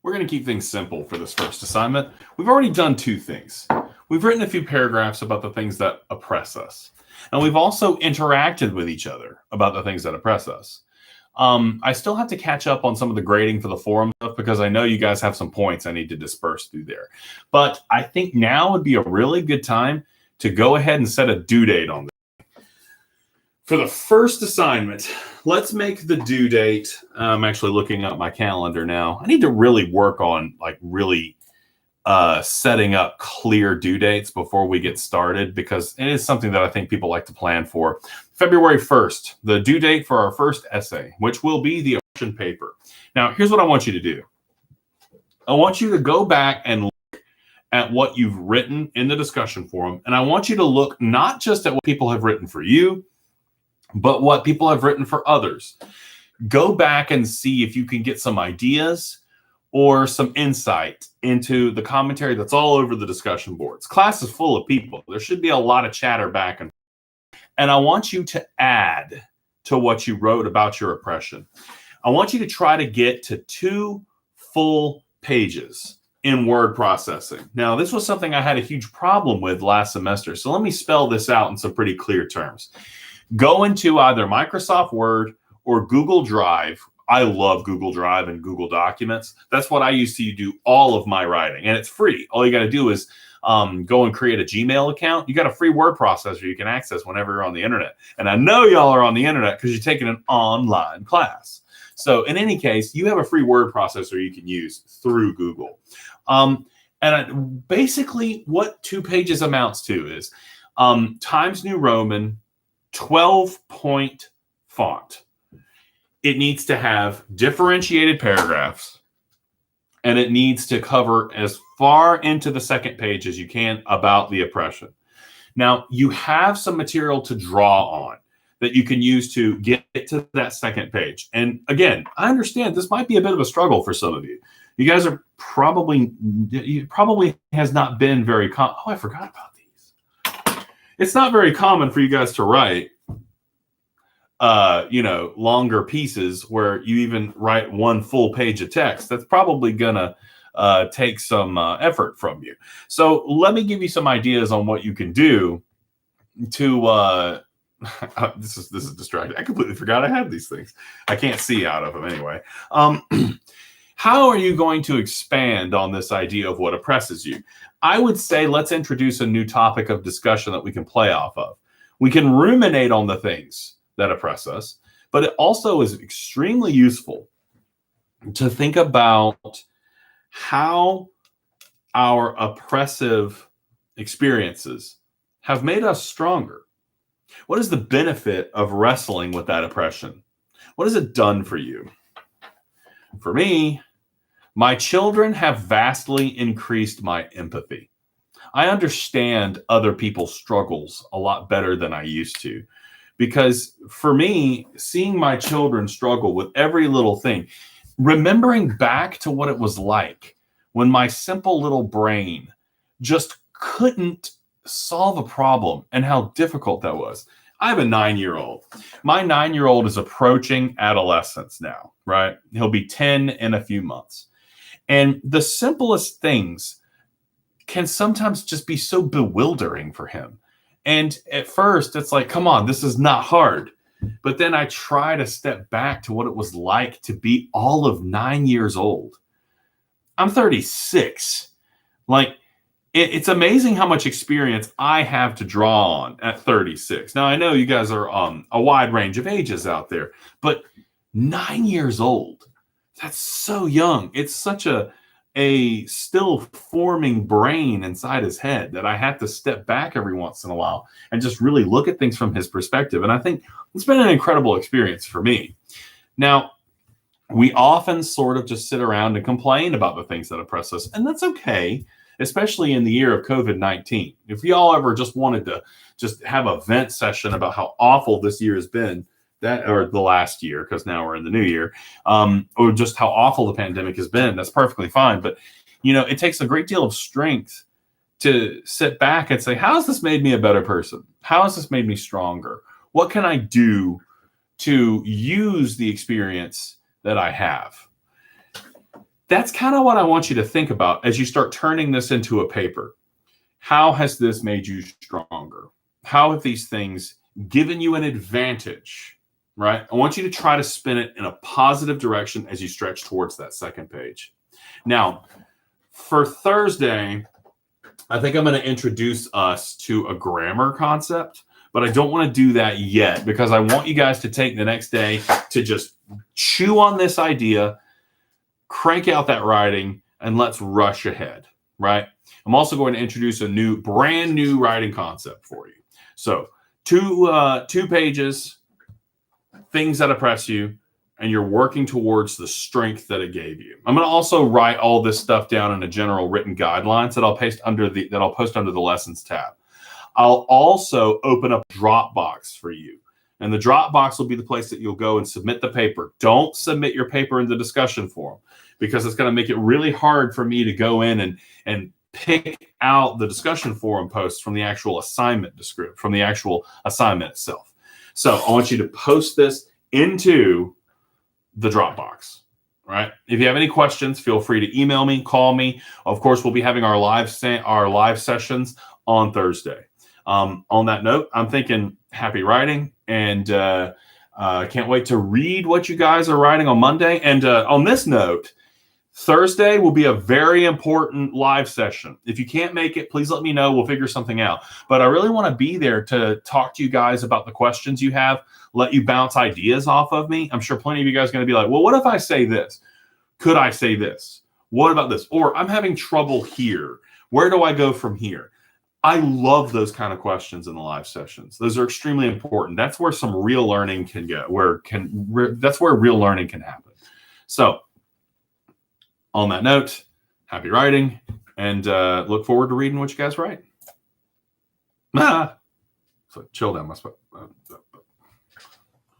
We're going to keep things simple for this first assignment. We've already done two things. We've written a few paragraphs about the things that oppress us. And we've also interacted with each other about the things that oppress us. I still have to catch up on some of the grading for the forum stuff because I know you guys have some points I need to disperse through there. But I think now would be a really good time to go ahead and set a due date on this. For the first assignment, let's make the due date. I'm actually looking up my calendar now. I need to really work on really setting up clear due dates before we get started because it is something that I think people like to plan for. February 1st, the due date for our first essay, which will be the option paper. Now, here's what I want you to do. I want you to go back and look at what you've written in the discussion forum, and I want you to look not just at what people have written for you, but what people have written for others. Go back and see if you can get some ideas or some insight into the commentary that's all over the discussion boards. Class is full of people. There should be a lot of chatter back and forth. And I want you to add to what you wrote about your oppression. I want you to try to get to 2 full pages in word processing. Now, this was something I had a huge problem with last semester. So let me spell this out in some pretty clear terms. Go into either Microsoft Word or Google Drive. I love Google Drive and Google Documents. That's what I use to do all of my writing, and it's free. All you got to do is go and create a Gmail account. You got a free word processor you can access whenever you're on the internet. And I know y'all are on the internet because you're taking an online class. So in any case, you have a free word processor you can use through Google. Basically what 2 pages amounts to is Times New Roman, 12-point font. It needs to have differentiated paragraphs, and it needs to cover as far into the second page as you can about the oppression. Now, you have some material to draw on that you can use to get to that second page. And again, I understand this might be a bit of a struggle for some of you. You guys are probably has not been very common. Oh, I forgot about these. It's not very common for you guys to write longer pieces where you even write 1 full page of text. That's probably gonna take some effort from you. So let me give you some ideas on what you can do to this is distracting. I completely forgot I had these things. I can't see out of them anyway. How are you going to expand on this idea of what oppresses you? I would say let's introduce a new topic of discussion that we can play off of. We can ruminate on the things that oppress us, but it also is extremely useful to think about how our oppressive experiences have made us stronger. What is the benefit of wrestling with that oppression? What has it done for you? For me, my children have vastly increased my empathy. I understand other people's struggles a lot better than I used to. Because for me, seeing my children struggle with every little thing, remembering back to what it was like when my simple little brain just couldn't solve a problem and how difficult that was. I have a 9-year-old. My 9-year-old is approaching adolescence now, right? He'll be 10 in a few months. And the simplest things can sometimes just be so bewildering for him. And at first, it's like, come on, this is not hard. But then I try to step back to what it was like to be all of 9 years old. I'm 36. It's amazing how much experience I have to draw on at 36. Now, I know you guys are a wide range of ages out there, but 9 years old, that's so young. It's such a still forming brain inside his head that I have to step back every once in a while and just really look at things from his perspective. And I think it's been an incredible experience for me. Now, we often sort of just sit around and complain about the things that oppress us, and that's okay, especially in the year of COVID-19. If y'all ever just wanted to just have a vent session about how awful this year has been, or the last year, because now we're in the new year, or just how awful the pandemic has been, that's perfectly fine. But, it takes a great deal of strength to sit back and say, how has this made me a better person? How has this made me stronger? What can I do to use the experience that I have? That's kind of what I want you to think about as you start turning this into a paper. How has this made you stronger? How have these things given you an advantage, right? I want you to try to spin it in a positive direction as you stretch towards that second page. Now, for Thursday, I think I'm going to introduce us to a grammar concept, but I don't want to do that yet because I want you guys to take the next day to just chew on this idea, crank out that writing, and let's rush ahead, right? I'm also going to introduce a brand new writing concept for you. So two pages, things that impress you, and you're working towards the strength that it gave you. I'm going to also write all this stuff down in a general written guidelines that I'll post under the lessons tab. I'll also open up Dropbox for you. And the Dropbox will be the place that you'll go and submit the paper. Don't submit your paper in the discussion forum because it's going to make it really hard for me to go in and pick out the discussion forum posts from the actual assignment itself. So I want you to post this into the Dropbox, right? If you have any questions, feel free to email me, call me. Of course, we'll be having our live sessions on Thursday. On that note, I'm thinking happy writing, and can't wait to read what you guys are writing on Monday. And on this note, Thursday will be a very important live session. If you can't make it, please let me know. We'll figure something out. But I really want to be there to talk to you guys about the questions you have, let you bounce ideas off of me. I'm sure plenty of you guys are going to be like, well, what if I say this? Could I say this? What about this? Or I'm having trouble here. Where do I go from here? I love those kind of questions in the live sessions. Those are extremely important. That's where some real learning can go, that's where real learning can happen. So on that note, happy writing, and look forward to reading what you guys write. So chill down, my spot.